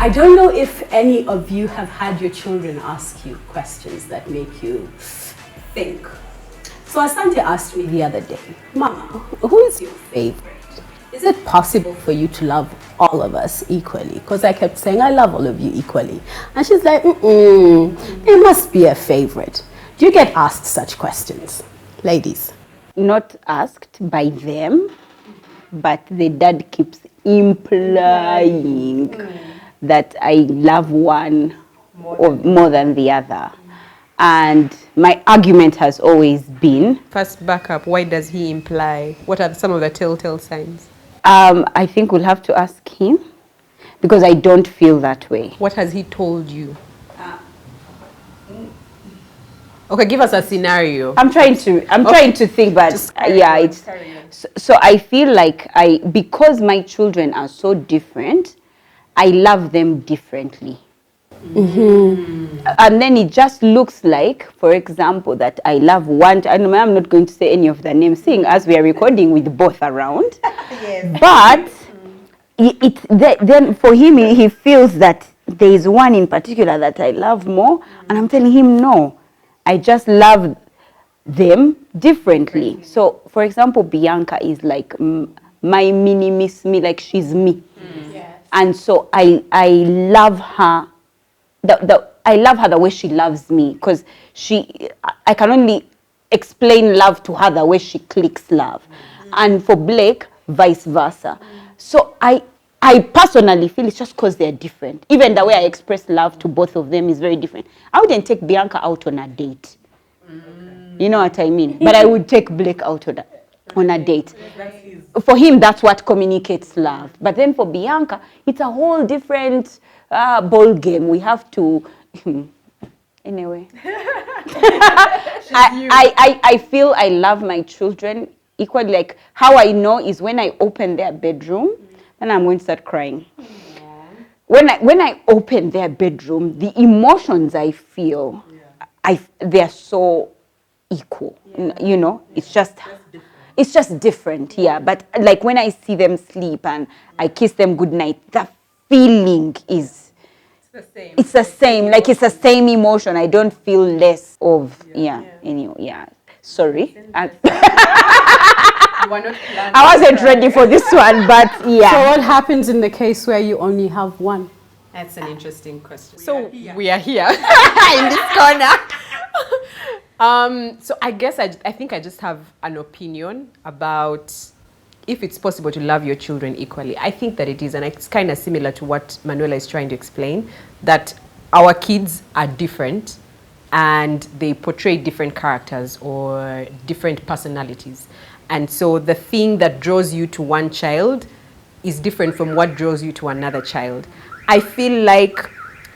I don't know if any of you have had your children ask you questions that make you think. So Asante asked me the other day, Mama, who is your favorite? Is it possible for you to love all of us equally? Because I kept saying, I love all of you equally. And she's like, there must be a favorite. Do you get asked such questions, ladies? Not asked by them, but the dad keeps implying that I love one more than the other. And my argument has always been... First, back up. Why does he imply? What are some of the telltale signs? I think we'll have to ask him, because I don't feel that way. What has he told you? Okay, give us a scenario. I'm trying to think, but so I feel like because my children are so different, I love them differently. And then it just looks like, for example, that I love one. I'm not going to say any of the names, seeing as we are recording with both around. Yes. But then for him, he feels that there is one in particular that I love more, and I'm telling him no, I just love them differently. So, for example, Bianca is like my mini miss me, like she's me, yes. And so I love her. I love her the way she loves me, because I can only explain love to her the way she clicks love. And for Blake, vice versa. So I personally feel it's just because they're different. Even the way I express love to both of them is very different. I wouldn't take Bianca out on a date. You know what I mean? But I would take Blake out on a date. For him, that's what communicates love. But then for Bianca, it's a whole different ball game. We have to... Anyway. I feel I love my children equally. Like, how I know is when I open their bedroom, then I'm going to start crying. When I open their bedroom, the emotions I feel, they're so equal. You know, it's just different, yeah. But like when I see them sleep and I kiss them goodnight, the feeling is... It's the same. Like it's the same emotion. I don't feel less of, anyway, yeah. Sorry. I wasn't ready for this one, but yeah. So what happens in the case where you only have one? That's an interesting question. We are here in this corner. So I guess I think I just have an opinion about if it's possible to love your children equally. I think that it is, and it's kind of similar to what Manuela is trying to explain, that our kids are different and they portray different characters or different personalities. And so the thing that draws you to one child is different from what draws you to another child. I feel like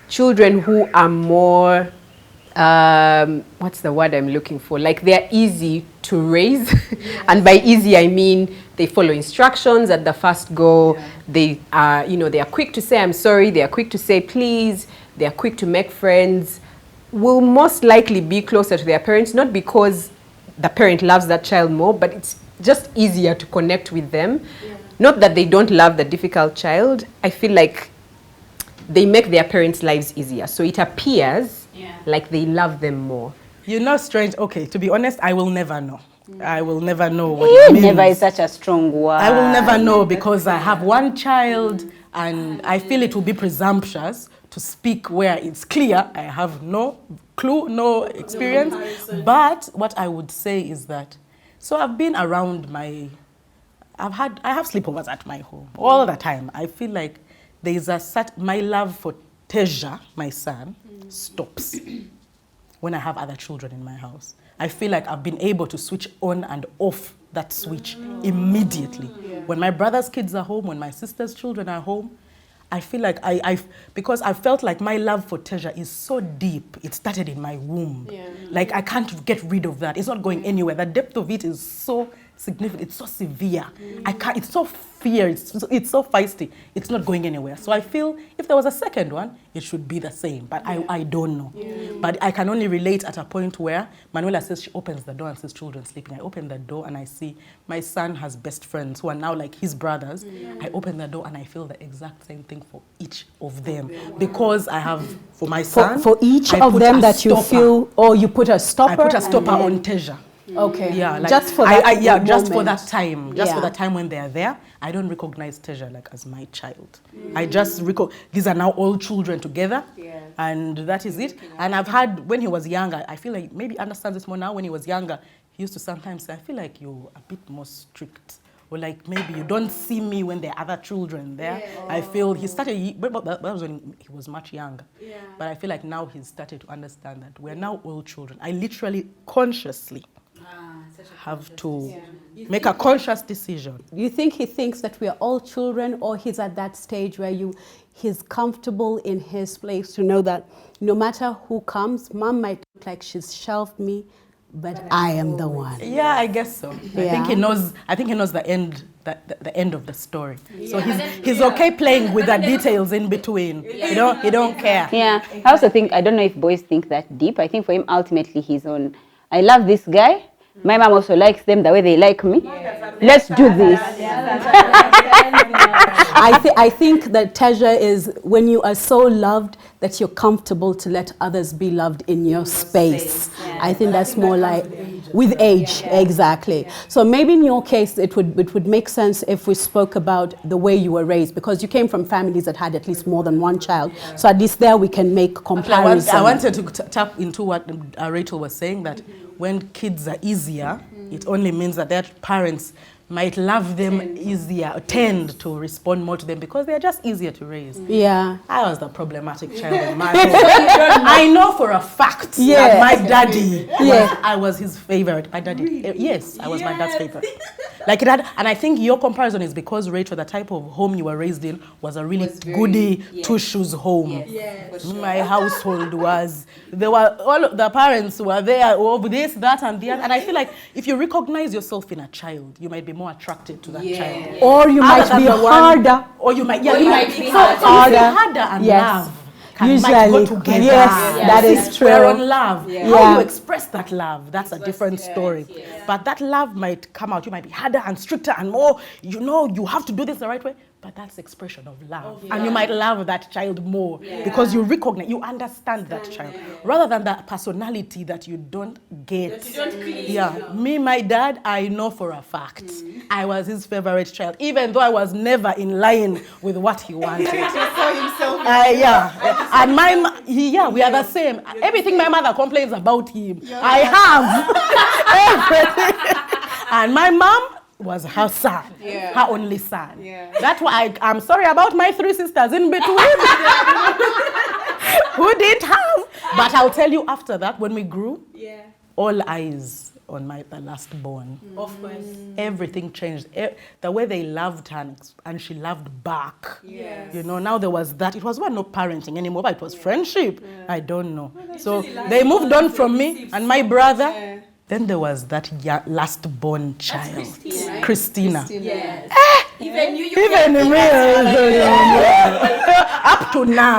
children who are more, what's the word I'm looking for? Like they're easy to raise. And by easy, I mean they follow instructions at the first go. Yeah. They are, they are quick to say, I'm sorry. They are quick to say, please. They are quick to make friends. Will most likely be closer to their parents, not because the parent loves that child more, but it's just easier to connect with them. Yeah. Not that they don't love the difficult child. I feel like they make their parents' lives easier. So it appears like they love them more. Strange. Okay, to be honest, I will never know. I will never know what it means. Never is such a strong word. I will never know because I have one child and I feel it will be presumptuous to speak where it's clear. I have no clue, no experience. But what I would say is that, so I've been around I have sleepovers at my home all the time. I feel like there is my love for Teja, my son, stops when I have other children in my house. I feel like I've been able to switch on and off that switch immediately. Yeah. When my brother's kids are home, when my sister's children are home, I feel like because I felt like my love for Teja is so deep. It started in my womb. Yeah. Like I can't get rid of that. It's not going anywhere. The depth of it is so significant, it's so severe. I can't, it's so fierce, it's so feisty, it's not going anywhere. So I feel if there was a second one, it should be the same, but I don't know. But I can only relate at a point where Manuela says she opens the door and sees children sleeping. I open the door and I see my son has best friends who are now like his brothers. I open the door and I feel the exact same thing for each of them. Because I have, for my son, For each I of put them a that you stopper. feel, or you put a stopper? I put a stopper and then- on Teja. Okay. Yeah, like just for that just for moment. that time. Just for Yeah. the time when they are there. I don't recognize Teja like as my child. I just these are now all children together. And that is it. And I've had, when he was younger, I feel like maybe he understands this more now. When he was younger, he used to sometimes say, I feel like you're a bit more strict. Or like maybe you don't see me when there are other children there. I feel he started, but that was when he was much younger. But I feel like now he's started to understand that we're now all children. I literally consciously have to make a conscious decision. You think he thinks that we are all children, or he's at that stage where he's comfortable in his place to know that no matter who comes, mom might look like she's shelved me, but I am the one. Yeah, I guess so. I think he knows the end, the end of the story. So he's okay playing with the details in between. He don't care. Yeah, I also think, I don't know if boys think that deep. I think for him, ultimately, he's on, I love this guy. My mom also likes them the way they like me. Let's do this. I think that Teja is when you are so loved that you're comfortable to let others be loved in your space. I think that's more like with age, exactly. So maybe in your case, it would make sense if we spoke about the way you were raised, because you came from families that had at least more than one child. So at least there we can make comparison. I wanted to tap into what Rachel was saying, that when kids are easier, it only means that their parents might love them easier, or tend to respond more to them because they're just easier to raise. Yeah. I was the problematic child in my home. I know for a fact that my daddy, I was his favorite. My daddy, yes, I was my dad's favorite. Like it had, and I think your comparison is because, Rachel, the type of home you were raised in was a really goody two-shoes home. My household was, there were all of the parents were there, over this, that, and the other. And I feel like if you recognize yourself in a child, you might be more attracted to that child. Or you might be harder. Or you might, Or you might be harder and love. Might go together. Yes, that is true. We're on love. How you express that love, that's a different story. But that love might come out. You might be harder and stricter and more, you have to do this the right way. But that's expression of love. And you might love that child more because you recognize, you understand that child. Rather than that personality that you don't get. Me, my dad, I know for a fact. I was his favorite child, even though I was never in line with what he wanted. He saw himself. And we are the same. Everything my mother complains about him, I have. Everything. And my mom was her son, her only son. That's why I'm sorry about my 3 sisters in between who didn't have. But I'll tell you, after that, when we grew, all eyes on the last born. Of course. Everything changed. The way they loved her and she loved back. Now there was that. It was not parenting anymore, but it was friendship. I don't know. So they moved on from me and my brother. Then there was that last born child, Christina. Yes. Even me, up to now.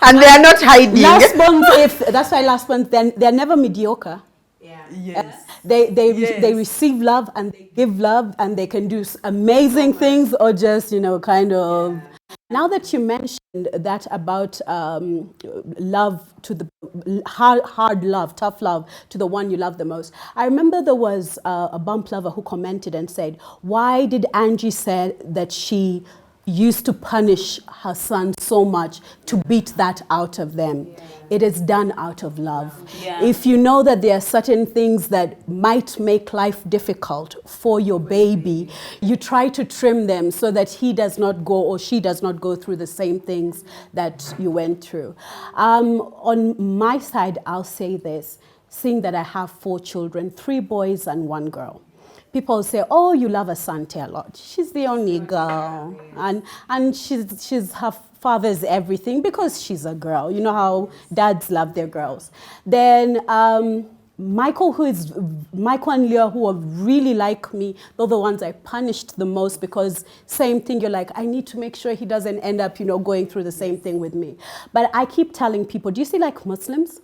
And they are not hiding. Last month, that's why last month, they're never mediocre. Yes. They receive love and they give love and they can do amazing things, or just, kind of. Now that you mentioned that about love to the hard love, tough love to the one you love the most, I remember there was a bump lover who commented and said, why did Angie say that she used to punish her son so much to beat that out of them? It is done out of love. If you know that there are certain things that might make life difficult for your baby, you try to trim them so that he does not go or she does not go through the same things that you went through. On my side, I'll say this, seeing that I have 4 children, 3 boys and 1 girl. People say, oh, you love Asante a lot. She's the only girl. And she's her father's everything because she's a girl. You know how dads love their girls. Then Michael and Leah, who are really like me, they're the ones I punished the most, because same thing, you're like, I need to make sure he doesn't end up, going through the same thing with me. But I keep telling people, do you see like Muslims?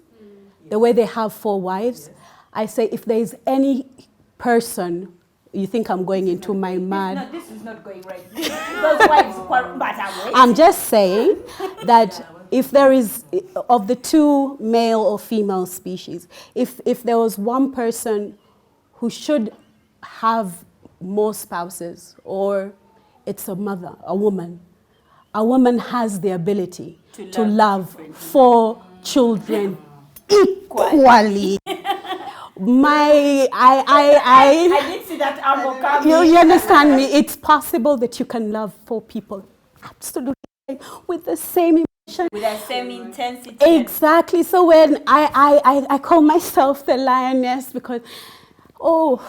The way they have 4 wives? I say, if there's any person you think I'm going into my mad... This is not going right. Those wives I'm just saying that if there is, of the 2 male or female species, if there was one person who should have more spouses, or it's a mother, a woman has the ability to love 4 children equally. I did see that angle coming. You understand me? It's possible that you can love 4 people absolutely with the same emotion. With the same intensity. Exactly. So when I call myself the lioness, because your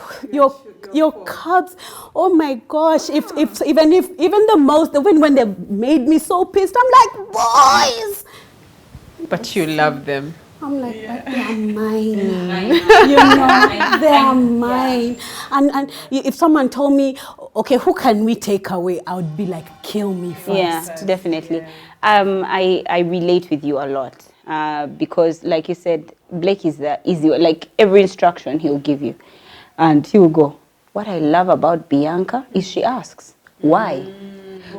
cubs, oh my gosh, if even the most, when they made me so pissed, I'm like, boys. But you love them. I'm like, but they are mine. They are mine. And if someone told me, okay, who can we take away? I would be like, kill me first. Yeah, definitely. I relate with you a lot because, like you said, Blake is the easy one. Like every instruction he'll give you, and he will go. What I love about Bianca is she asks why.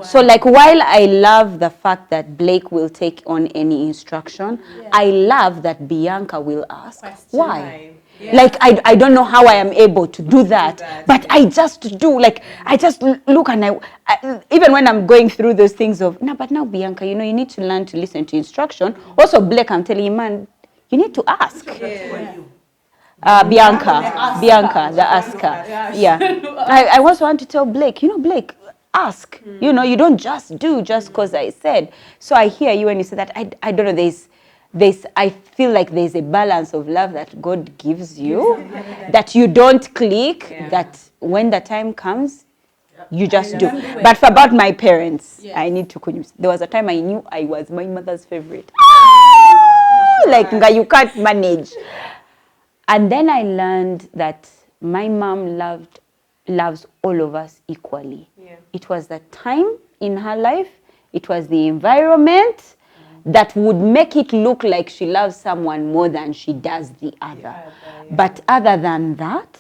So like, while I love the fact that Blake will take on any instruction, I love that Bianca will ask why. Yeah. Like, I don't know how I am able to do that, but I just do. Like, I just look, and I even when I'm going through those things of, no, but now Bianca, you need to learn to listen to instruction. Also, Blake, I'm telling you, man, you need to ask. Bianca, the asker. Yeah. I also want to tell Blake, Blake, ask. You don't just do just because I said. So I hear you when you say that. I don't know, there's I feel like there's a balance of love that God gives you, that you don't click, that when the time comes, you just do. But for about my parents, I need to confess. There was a time I knew I was my mother's favorite. Like, you can't manage. And then I learned that my mom loves all of us equally. Yeah. It was the time in her life, it was the environment that would make it look like she loves someone more than she does the other. But other than that,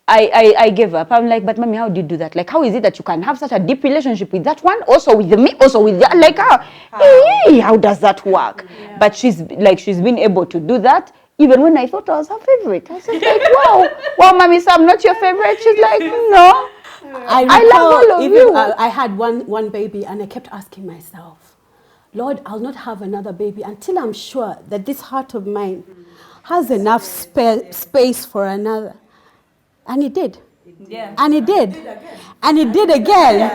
I gave up. I'm like, but mommy, how do you do that? Like, how is it that you can have such a deep relationship with that one, also with me, also with the, like, how does that work? Yeah. But she's been able to do that. Even when I thought I was her favorite, I was like, wow, mommy, so I'm not your favorite. She's like, no, I love all of you. I had one baby, and I kept asking myself, Lord, I'll not have another baby until I'm sure that this heart of mine has enough space for another. And it did. Yeah. And it did. And it did again.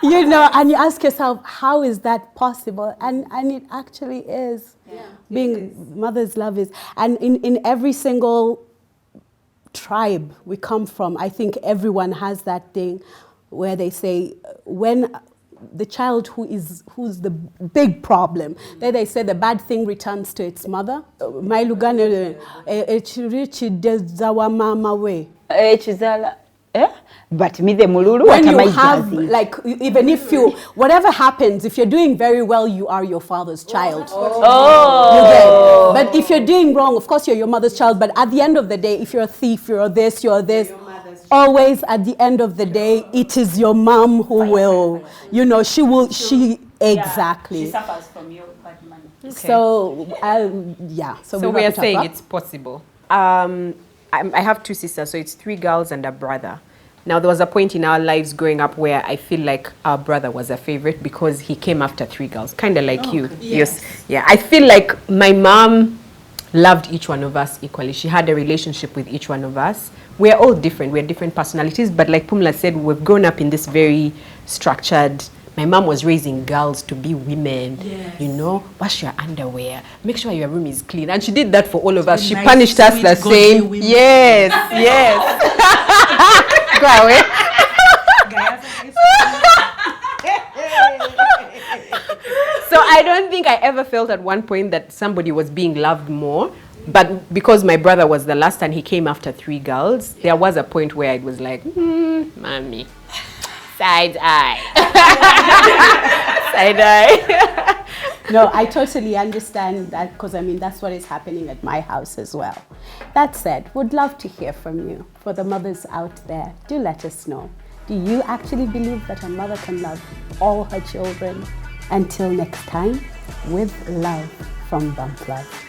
Yeah. And you ask yourself, how is that possible? And it actually is. Yeah. Mother's love is. And in every single tribe we come from, I think everyone has that thing where they say, when the child who's the big problem, then they say the bad thing returns to its mother. My lugane mama way. But me the mululu, when you have, like, even if whatever happens, if you're doing very well, you are your father's child. Oh. But if you're doing wrong, of course you're your mother's child. But at the end of the day, if you're a thief, you're this. Always at the end of the day, it is your mom who will, exactly. She suffers from your bad money. Okay. So we are saying it's possible. I have 2 sisters, so it's 3 girls and a brother. Now, there was a point in our lives growing up where I feel like our brother was a favorite because he came after 3 girls, kind of like you. Yes. Yeah, I feel like my mom loved each one of us equally. She had a relationship with each one of us. We're all different. We're different personalities, but like Pumla said, we've grown up in this very structured. My mom was raising girls to be women, wash your underwear, make sure your room is clean. And she did that for all of us. She punished us the same. Women. Yes. Go away. So I don't think I ever felt at one point that somebody was being loved more. But because my brother was the last and he came after 3 girls, there was a point where it was like, mommy, side eye. Side eye. No, I totally understand that, because I mean, that's what is happening at my house as well. That said, would love to hear from you. For the mothers out there, do let us know. Do you actually believe that a mother can love all her children? Until next time, with love from Bump Love.